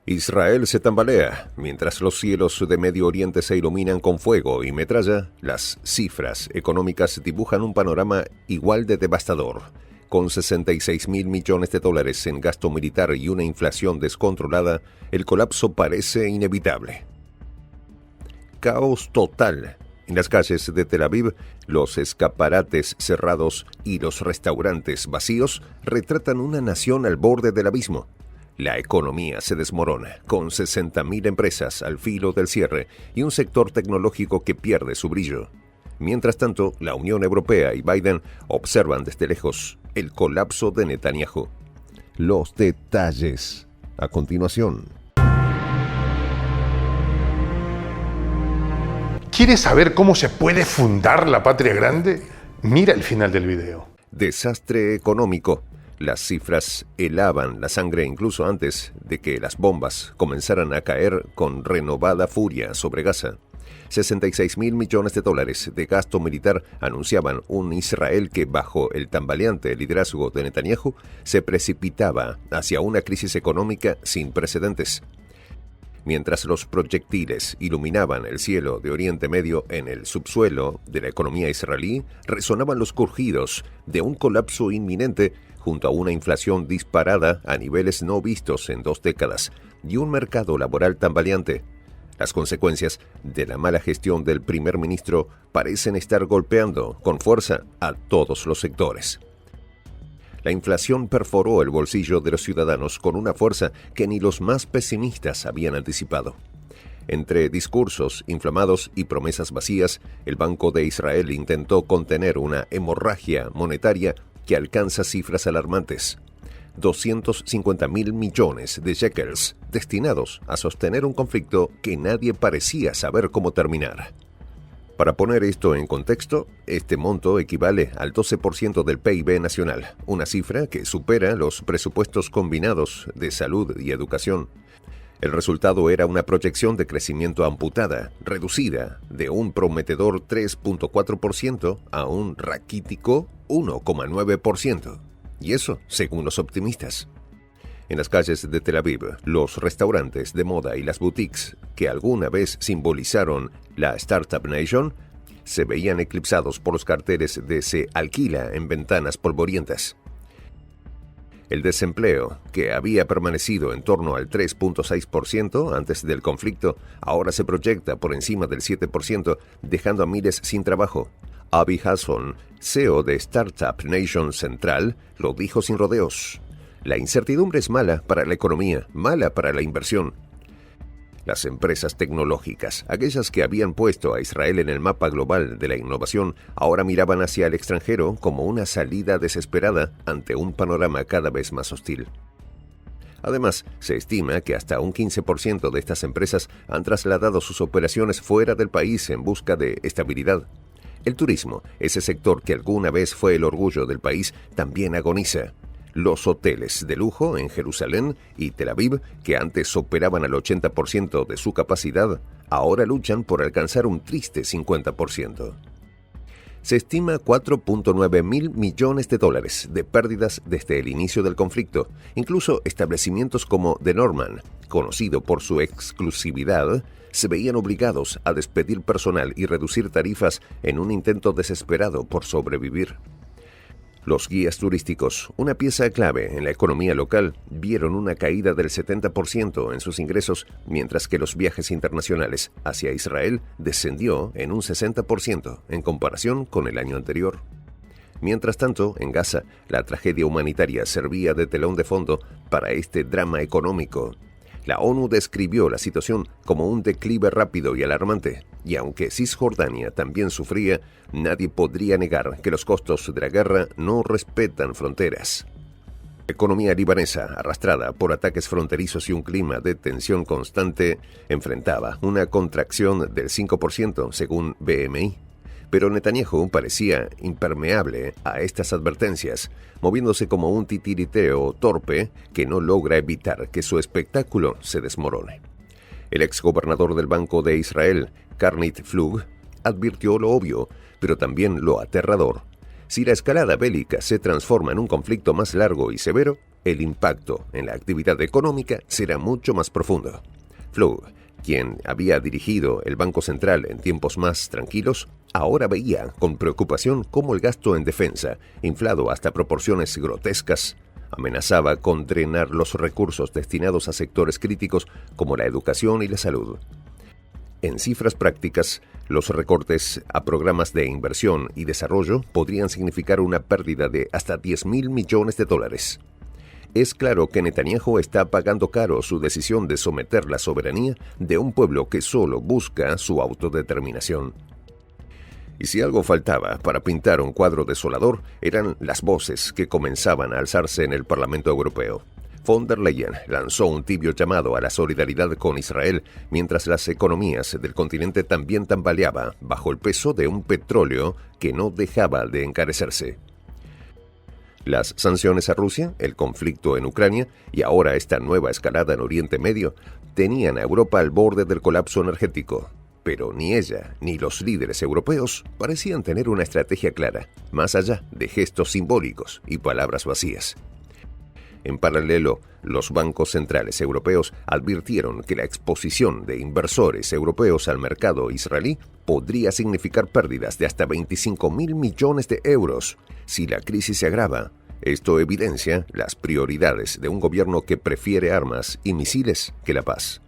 Israel se tambalea. Mientras los cielos de Medio Oriente se iluminan con fuego y metralla, las cifras económicas dibujan un panorama igual de devastador. Con 66.000 millones de dólares en gasto militar y una inflación descontrolada, el colapso parece inevitable. Caos total. En las calles de Tel Aviv, los escaparates cerrados y los restaurantes vacíos retratan una nación al borde del abismo. La economía se desmorona, con 60.000 empresas al filo del cierre y un sector tecnológico que pierde su brillo. Mientras tanto, la Unión Europea y Biden observan desde lejos el colapso de Netanyahu. Los detalles a continuación. ¿Quieres saber cómo se puede fundar la patria grande? Mira el final del video. Desastre económico. Las cifras helaban la sangre incluso antes de que las bombas comenzaran a caer con renovada furia sobre Gaza. 66.000 millones de dólares de gasto militar anunciaban un Israel que, bajo el tambaleante liderazgo de Netanyahu, se precipitaba hacia una crisis económica sin precedentes. Mientras los proyectiles iluminaban el cielo de Oriente Medio, en el subsuelo de la economía israelí resonaban los crujidos de un colapso inminente junto a una inflación disparada a niveles no vistos en 2 décadas y un mercado laboral tambaleante. Las consecuencias de la mala gestión del primer ministro parecen estar golpeando con fuerza a todos los sectores. La inflación perforó el bolsillo de los ciudadanos con una fuerza que ni los más pesimistas habían anticipado. Entre discursos inflamados y promesas vacías, el Banco de Israel intentó contener una hemorragia monetaria que alcanza cifras alarmantes. 250.000 millones de shekels destinados a sostener un conflicto que nadie parecía saber cómo terminar. Para poner esto en contexto, este monto equivale al 12% del PIB nacional, una cifra que supera los presupuestos combinados de salud y educación. El resultado era una proyección de crecimiento amputada, reducida de un prometedor 3.4% a un raquítico 1,9%. Y eso, según los optimistas. En las calles de Tel Aviv, los restaurantes de moda y las boutiques que alguna vez simbolizaron la Startup Nation se veían eclipsados por los carteles de "se alquila" en ventanas polvorientas. El desempleo, que había permanecido en torno al 3.6% antes del conflicto, ahora se proyecta por encima del 7%, dejando a miles sin trabajo. Avi Hasson, CEO de Startup Nation Central, lo dijo sin rodeos. La incertidumbre es mala para la economía, mala para la inversión. Las empresas tecnológicas, aquellas que habían puesto a Israel en el mapa global de la innovación, ahora miraban hacia el extranjero como una salida desesperada ante un panorama cada vez más hostil. Además, se estima que hasta un 15% de estas empresas han trasladado sus operaciones fuera del país en busca de estabilidad. El turismo, ese sector que alguna vez fue el orgullo del país, también agoniza. Los hoteles de lujo en Jerusalén y Tel Aviv, que antes operaban al 80% de su capacidad, ahora luchan por alcanzar un triste 50%. Se estima 4.9 mil millones de dólares de pérdidas desde el inicio del conflicto. Incluso establecimientos como The Norman, conocido por su exclusividad, se veían obligados a despedir personal y reducir tarifas en un intento desesperado por sobrevivir. Los guías turísticos, una pieza clave en la economía local, vieron una caída del 70% en sus ingresos, mientras que los viajes internacionales hacia Israel descendió en un 60% en comparación con el año anterior. Mientras tanto, en Gaza, la tragedia humanitaria servía de telón de fondo para este drama económico. La ONU describió la situación como un declive rápido y alarmante, y aunque Cisjordania también sufría, nadie podría negar que los costos de la guerra no respetan fronteras. La economía libanesa, arrastrada por ataques fronterizos y un clima de tensión constante, enfrentaba una contracción del 5% según BMI. Pero Netanyahu parecía impermeable a estas advertencias, moviéndose como un titiriteo torpe que no logra evitar que su espectáculo se desmorone. El exgobernador del Banco de Israel, Karnit Flug, advirtió lo obvio, pero también lo aterrador. Si la escalada bélica se transforma en un conflicto más largo y severo, el impacto en la actividad económica será mucho más profundo. Flug, quien había dirigido el Banco Central en tiempos más tranquilos, ahora veía con preocupación cómo el gasto en defensa, inflado hasta proporciones grotescas, amenazaba con drenar los recursos destinados a sectores críticos como la educación y la salud. En cifras prácticas, los recortes a programas de inversión y desarrollo podrían significar una pérdida de hasta $10.000 millones. Es claro que Netanyahu está pagando caro su decisión de someter la soberanía de un pueblo que solo busca su autodeterminación. Y si algo faltaba para pintar un cuadro desolador, eran las voces que comenzaban a alzarse en el Parlamento Europeo. Von der Leyen lanzó un tibio llamado a la solidaridad con Israel, mientras las economías del continente también tambaleaban bajo el peso de un petróleo que no dejaba de encarecerse. Las sanciones a Rusia, el conflicto en Ucrania y ahora esta nueva escalada en Oriente Medio tenían a Europa al borde del colapso energético. Pero ni ella ni los líderes europeos parecían tener una estrategia clara, más allá de gestos simbólicos y palabras vacías. En paralelo, los bancos centrales europeos advirtieron que la exposición de inversores europeos al mercado israelí podría significar pérdidas de hasta 25.000 millones de euros si la crisis se agrava. Esto evidencia las prioridades de un gobierno que prefiere armas y misiles que la paz.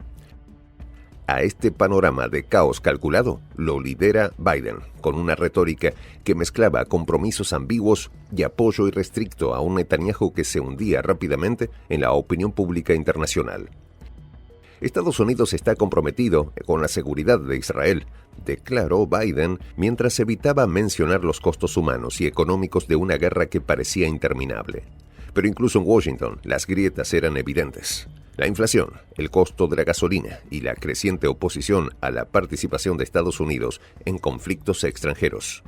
A este panorama de caos calculado lo lidera Biden, con una retórica que mezclaba compromisos ambiguos y apoyo irrestricto a un Netanyahu que se hundía rápidamente en la opinión pública internacional. Estados Unidos está comprometido con la seguridad de Israel, declaró Biden mientras evitaba mencionar los costos humanos y económicos de una guerra que parecía interminable. Pero incluso en Washington las grietas eran evidentes. La inflación, el costo de la gasolina y la creciente oposición a la participación de Estados Unidos en conflictos extranjeros.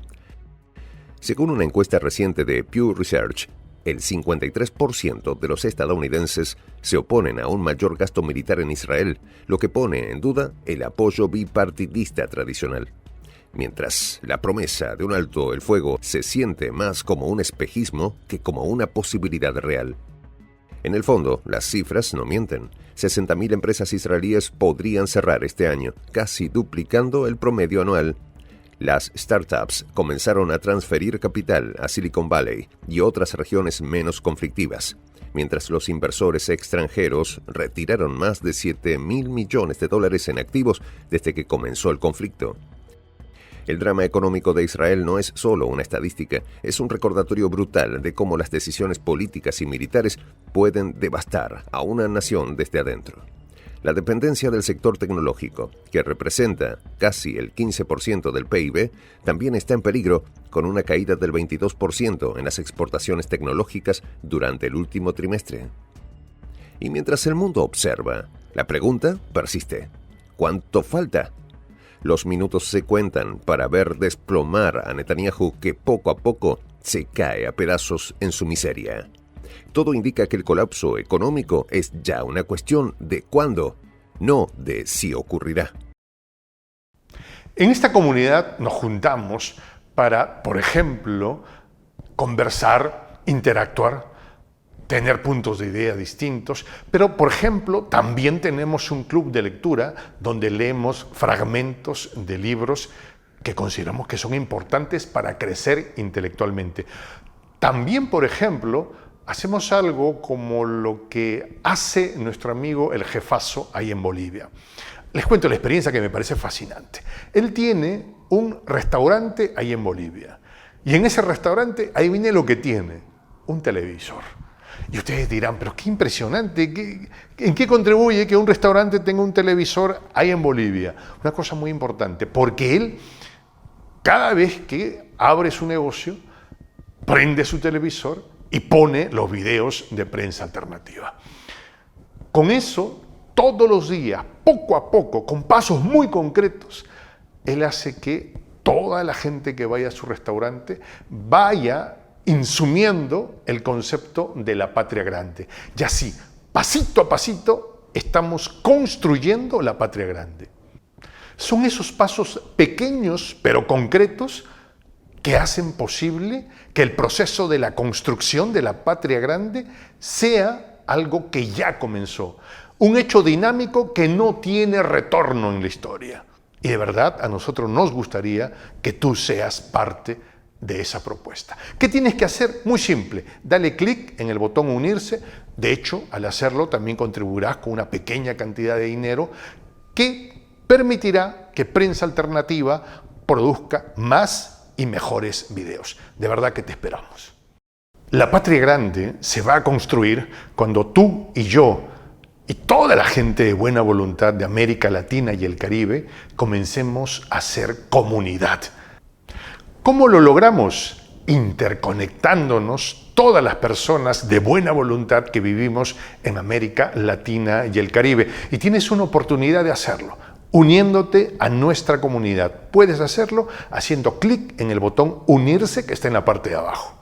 Según una encuesta reciente de Pew Research, el 53% de los estadounidenses se oponen a un mayor gasto militar en Israel, lo que pone en duda el apoyo bipartidista tradicional. Mientras la promesa de un alto el fuego se siente más como un espejismo que como una posibilidad real. En el fondo, las cifras no mienten. 60.000 empresas israelíes podrían cerrar este año, casi duplicando el promedio anual. Las startups comenzaron a transferir capital a Silicon Valley y otras regiones menos conflictivas, mientras los inversores extranjeros retiraron más de $7.000 millones en activos desde que comenzó el conflicto. El drama económico de Israel no es solo una estadística, es un recordatorio brutal de cómo las decisiones políticas y militares pueden devastar a una nación desde adentro. La dependencia del sector tecnológico, que representa casi el 15% del PIB, también está en peligro, con una caída del 22% en las exportaciones tecnológicas durante el último trimestre. Y mientras el mundo observa, la pregunta persiste: ¿cuánto falta? Los minutos se cuentan para ver desplomar a Netanyahu, que poco a poco se cae a pedazos en su miseria. Todo indica que el colapso económico es ya una cuestión de cuándo, no de si ocurrirá. En esta comunidad nos juntamos para, por ejemplo, conversar, interactuar, tener puntos de idea distintos, pero, por ejemplo, también tenemos un club de lectura donde leemos fragmentos de libros que consideramos que son importantes para crecer intelectualmente. También, por ejemplo, hacemos algo como lo que hace nuestro amigo el jefazo ahí en Bolivia. Les cuento la experiencia que me parece fascinante. Él tiene un restaurante ahí en Bolivia y en ese restaurante, ahí viene lo que tiene, un televisor. Y ustedes dirán, pero qué impresionante, ¿en qué contribuye que un restaurante tenga un televisor ahí en Bolivia? Una cosa muy importante, porque él, cada vez que abre su negocio, prende su televisor y pone los videos de prensa alternativa. Con eso, todos los días, poco a poco, con pasos muy concretos, él hace que toda la gente que vaya a su restaurante vaya insumiendo el concepto de la patria grande. Y así, pasito a pasito, estamos construyendo la patria grande. Son esos pasos pequeños pero concretos que hacen posible que el proceso de la construcción de la patria grande sea algo que ya comenzó, un hecho dinámico que no tiene retorno en la historia. Y de verdad a nosotros nos gustaría que tú seas parte de esa propuesta. ¿Qué tienes que hacer? Muy simple, dale clic en el botón unirse. De hecho, al hacerlo también contribuirás con una pequeña cantidad de dinero que permitirá que Prensa Alternativa produzca más y mejores videos. De verdad que te esperamos. La patria grande se va a construir cuando tú y yo y toda la gente de buena voluntad de América Latina y el Caribe comencemos a ser comunidad. ¿Cómo lo logramos? Interconectándonos todas las personas de buena voluntad que vivimos en América Latina y el Caribe. Y tienes una oportunidad de hacerlo, uniéndote a nuestra comunidad. Puedes hacerlo haciendo clic en el botón unirse que está en la parte de abajo.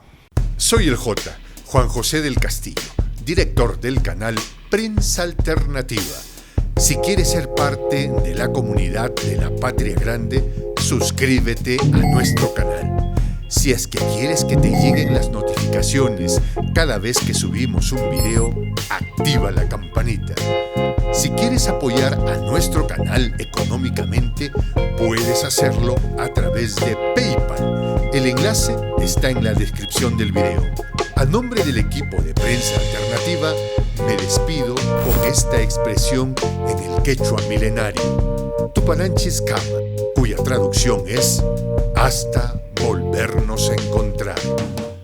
Soy el J, Juan José del Castillo, director del canal Prensa Alternativa. Si quieres ser parte de la comunidad de la Patria Grande, suscríbete a nuestro canal. Si es que quieres que te lleguen las notificaciones cada vez que subimos un video, activa la campanita. Si quieres apoyar a nuestro canal económicamente, puedes hacerlo a través de PayPal. El enlace está en la descripción del video. A nombre del equipo de Prensa Alternativa, me despido con esta expresión en el quechua milenario, Tupananchis Kama, cuya traducción es hasta volvernos a encontrar.